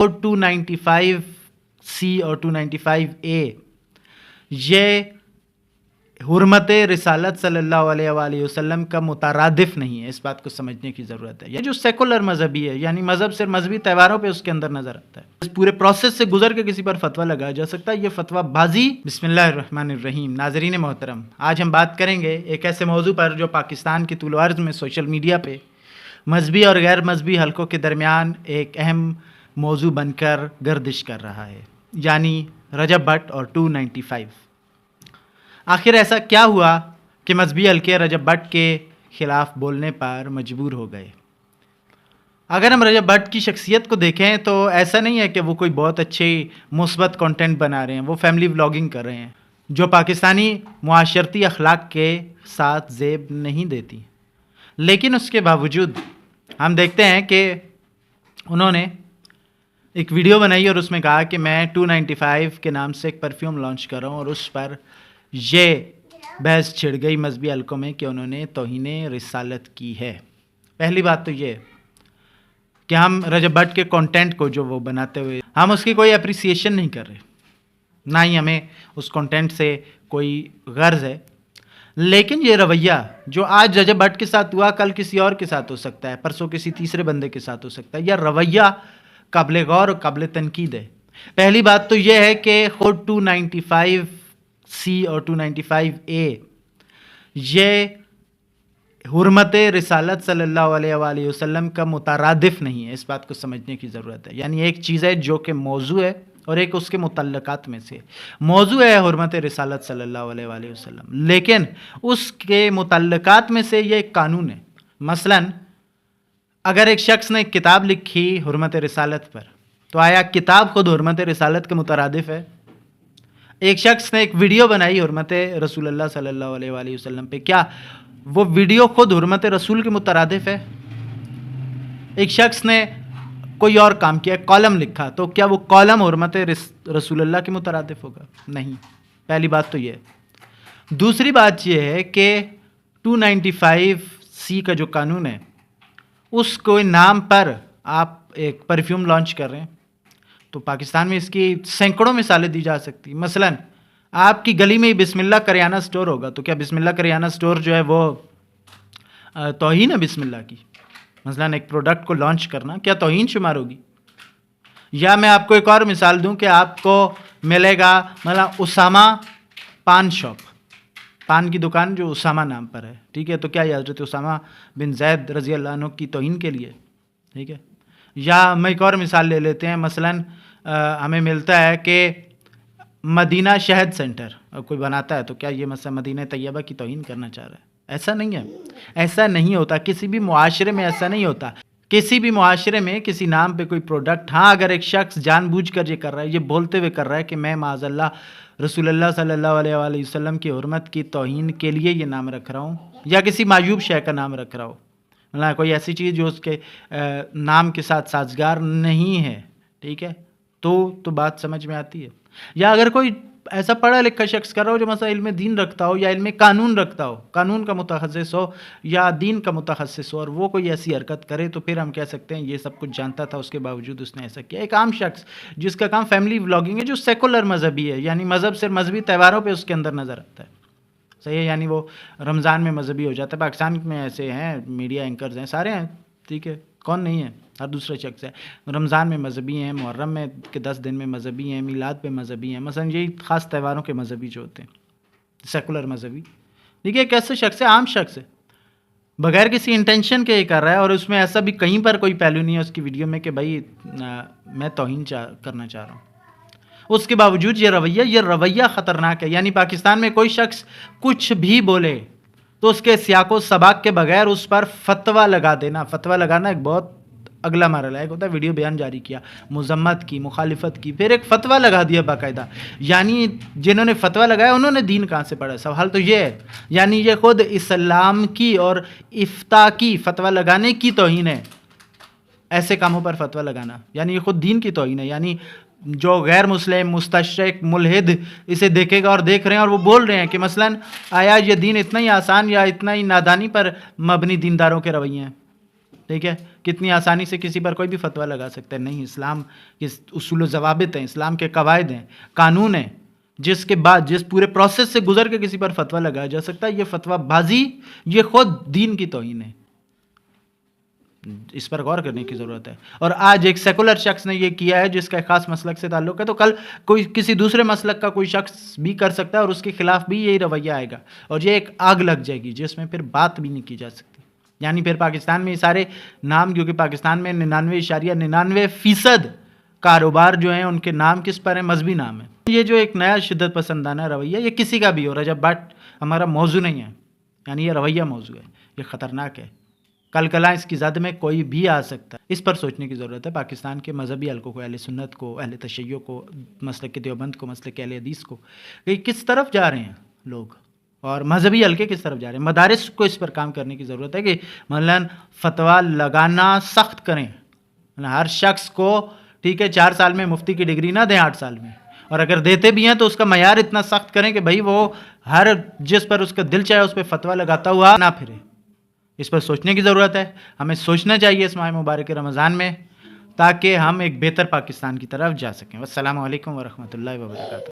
295C اور 295A یہ حرمت رسالت صلی اللہ علیہ وآلہ وسلم کا مترادف نہیں ہے. اس بات کو سمجھنے کی ضرورت ہے. یہ جو سیکولر مذہبی ہے، یعنی مذہب صرف مذہبی تہواروں پہ اس کے اندر نظر آتا ہے. اس پورے پروسیس سے گزر کے کسی پر فتویٰ لگایا جا سکتا ہے. یہ فتویٰ بازی. بسم اللہ الرحمن الرحیم. ناظرین محترم، آج ہم بات کریں گے ایک ایسے موضوع پر جو پاکستان کی طول و عرض میں سوشل میڈیا پہ مذہبی اور غیر مذہبی حلقوں کے درمیان ایک اہم موضوع بن کر گردش کر رہا ہے، یعنی رجب بٹ اور 295. آخر ایسا کیا ہوا کہ مذہبی حلقے رجب بٹ کے خلاف بولنے پر مجبور ہو گئے؟ اگر ہم رجب بٹ کی شخصیت کو دیکھیں تو ایسا نہیں ہے کہ وہ کوئی بہت اچھے مثبت کنٹینٹ بنا رہے ہیں. وہ فیملی ولاگنگ کر رہے ہیں جو پاکستانی معاشرتی اخلاق کے ساتھ زیب نہیں دیتی. لیکن اس کے باوجود ہم دیکھتے ہیں کہ انہوں نے ایک ویڈیو بنائی اور اس میں کہا کہ میں 295 کے نام سے ایک پرفیوم لانچ کر رہا ہوں، اور اس پر یہ بحث چھڑ گئی مذہبی حلقوں میں کہ انہوں نے توہین رسالت کی ہے. پہلی بات تو یہ کہ ہم رجب بٹ کے کنٹینٹ کو جو وہ بناتے ہوئے ہم اس کی کوئی اپریسیشن نہیں کر رہے، نہ ہی ہمیں اس کنٹینٹ سے کوئی غرض ہے. لیکن یہ رویہ جو آج رجب بٹ کے ساتھ ہوا، کل کسی اور کے ساتھ ہو سکتا ہے، پرسوں کسی تیسرے بندے کے ساتھ ہو سکتا ہے. یہ رویہ قابل غور اور قابل تنقید ہے. پہلی بات تو یہ ہے کہ خود 295C اور 295A یہ حرمت رسالت صلی اللہ علیہ وآلہ وسلم کا مترادف نہیں ہے. اس بات کو سمجھنے کی ضرورت ہے. یعنی ایک چیز ہے جو کہ موضوع ہے اور ایک اس کے متعلقات میں سے. موضوع ہے حرمت رسالت صلی اللہ علیہ وآلہ وسلم، لیکن اس کے متعلقات میں سے یہ ایک قانون ہے. مثلاً اگر ایک شخص نے ایک کتاب لکھی حرمت رسالت پر، تو آیا کتاب خود حرمت رسالت کے مترادف ہے؟ ایک شخص نے ایک ویڈیو بنائی حرمت رسول اللہ صلی اللہ علیہ وآلہ وسلم پہ، کیا وہ ویڈیو خود حرمت رسول کے مترادف ہے؟ ایک شخص نے کوئی اور کام کیا، کالم لکھا، تو کیا وہ کالم حرمت رسول اللہ کے مترادف ہوگا؟ نہیں. پہلی بات تو یہ. دوسری بات یہ ہے کہ 295C کا جو قانون ہے، اس کو نام پر آپ ایک پرفیوم لانچ کر رہے ہیں، تو پاکستان میں اس کی سینکڑوں مثالیں دی جا سکتی. مثلاً آپ کی گلی میں ہی بسم اللہ کریانہ سٹور ہوگا، تو کیا بسم اللہ کریانہ سٹور جو ہے وہ توہین ہے بسم اللہ کی؟ مثلاً ایک پروڈکٹ کو لانچ کرنا کیا توہین شمار ہوگی؟ یا میں آپ کو ایک اور مثال دوں کہ آپ کو ملے گا مثلاً اسامہ پان شاپ، پان کی دکان جو اسامہ نام پر ہے، ٹھیک ہے، تو کیا یہ حضرت اسامہ بن زید رضی اللہ عنہ کی توہین کے لیے؟ ٹھیک ہے. یا میں ایک اور مثال لے لیتے ہیں. مثلاً ہمیں ملتا ہے کہ مدینہ شہد سینٹر کوئی بناتا ہے، تو کیا یہ مثلا مدینہ طیبہ کی توہین کرنا چاہ رہا ہے؟ ایسا نہیں ہے. ایسا نہیں ہوتا. کسی بھی معاشرے میں ایسا نہیں ہوتا. کسی بھی معاشرے میں کسی نام پہ کوئی پروڈکٹ، ہاں اگر ایک شخص جان بوجھ کر یہ کر رہا ہے، یہ بولتے ہوئے کر رہا ہے کہ میں معاذ اللہ رسول اللہ صلی اللہ علیہ وآلہ وسلم کی حرمت کی توہین کے لیے یہ نام رکھ رہا ہوں، یا کسی معیوب شے کا نام رکھ رہا ہو، مطلب کوئی ایسی چیز جو اس کے نام کے ساتھ سازگار نہیں ہے، ٹھیک ہے، تو بات سمجھ میں آتی ہے. یا اگر کوئی ایسا پڑھا لکھا شخص کر رہا ہو جو مثلا علم دین رکھتا ہو یا علم قانون رکھتا ہو، قانون کا متخصص ہو یا دین کا متخصص ہو، اور وہ کوئی ایسی حرکت کرے، تو پھر ہم کہہ سکتے ہیں یہ سب کچھ جانتا تھا، اس کے باوجود اس نے ایسا کیا. ایک عام شخص جس کا کام فیملی ولاگنگ ہے، جو سیکولر مذہبی ہے، یعنی مذہب صرف مذہبی تہواروں پہ اس کے اندر نظر آتا ہے، صحیح ہے، یعنی وہ رمضان میں مذہبی ہو جاتا ہے. پاکستان میں ایسے ہیں میڈیا اینکرز ہیں، سارے ہیں، ٹھیک ہے، کون نہیں ہے، ہر دوسرا شخص ہے. رمضان میں مذہبی ہیں، محرم میں کے 10 دن میں مذہبی ہیں، میلاد پہ مذہبی ہیں، مثلا یہی خاص تہواروں کے مذہبی جو ہوتے ہیں سیکولر مذہبی. ٹھیک ہے، ایک ایسا شخص ہے، عام شخص ہے، بغیر کسی انٹینشن کے یہ کر رہا ہے، اور اس میں ایسا بھی کہیں پر کوئی پہلو نہیں ہے اس کی ویڈیو میں کہ بھائی میں توہین کرنا چاہ رہا ہوں. اس کے باوجود یہ رویہ خطرناک ہے. یعنی پاکستان میں کوئی شخص کچھ بھی بولے تو اس کے سیاق و سباق کے بغیر اس پر فتویٰ لگا دینا. فتویٰ لگانا ایک بہت اگلا مرحلہ ہے. ایک ہوتا ہے ویڈیو بیان جاری کیا، مذمت کی، مخالفت کی، پھر ایک فتویٰ لگا دیا باقاعدہ. یعنی جنہوں نے فتویٰ لگایا انہوں نے دین کہاں سے پڑھا؟ سوال تو یہ ہے. یعنی یہ خود اسلام کی اور افتاء کی، فتویٰ لگانے کی توہین ہے. ایسے کاموں پر فتویٰ لگانا یعنی یہ خود دین کی توہین ہے. یعنی جو غیر مسلم، مستشرق، ملحد اسے دیکھے گا اور دیکھ رہے ہیں اور وہ بول رہے ہیں کہ مثلاً آیا یہ دین اتنا ہی آسان یا اتنا ہی نادانی پر مبنی دینداروں کے رویے ہیں، ٹھیک ہے، کتنی آسانی سے کسی پر کوئی بھی فتویٰ لگا سکتا ہے. نہیں، اسلام کے اصول و ضوابط ہیں، اسلام کے قواعد ہیں، قانون ہیں، جس کے بعد جس پورے پروسیس سے گزر کے کسی پر فتویٰ لگایا جا سکتا ہے. یہ فتویٰ بازی یہ خود دین کی توہین ہے. اس پر غور کرنے کی ضرورت ہے. اور آج ایک سیکولر شخص نے یہ کیا ہے جس کا ایک خاص مسلک سے تعلق ہے، تو کل کوئی کسی دوسرے مسلک کا کوئی شخص بھی کر سکتا ہے اور اس کے خلاف بھی یہی رویہ آئے گا، اور یہ ایک آگ لگ جائے گی جس میں پھر بات بھی نہیں کی جا سکتی. یعنی پھر پاکستان میں یہ سارے نام، کیونکہ پاکستان میں 99.99% کاروبار جو ہیں ان کے نام کس پر ہیں؟ مذہبی نام ہیں. یہ جو ایک نیا شدت پسندانہ رویہ، یہ کسی کا بھی ہو، رجب بٹ ہمارا موضوع نہیں ہے، یعنی یہ رویہ موضوع ہے، یہ خطرناک ہے. کل کلا اس کی زد میں کوئی بھی آ سکتا ہے. اس پر سوچنے کی ضرورت ہے پاکستان کے مذہبی حلقوں کو، اہل سنت کو، اہل تشیع کو، مسلک دیوبند کو، مسلک اہل حدیث کو، کہ کس طرف جا رہے ہیں لوگ اور مذہبی حلقے کس طرف جا رہے ہیں. مدارس کو اس پر کام کرنے کی ضرورت ہے کہ مثلاً فتویٰ لگانا سخت کریں. ہر شخص کو ٹھیک ہے 4 سال میں مفتی کی ڈگری نہ دیں 8 سال میں، اور اگر دیتے بھی ہیں تو اس کا معیار اتنا سخت کریں کہ بھائی وہ ہر جس پر اس کا دل چاہے اس پہ فتویٰ لگاتا ہوا نہ پھرے. اس پر سوچنے کی ضرورت ہے. ہمیں سوچنا چاہیے اس ماہ مبارک رمضان میں، تاکہ ہم ایک بہتر پاکستان کی طرف جا سکیں. والسلام علیکم ورحمۃ اللہ وبرکاتہ.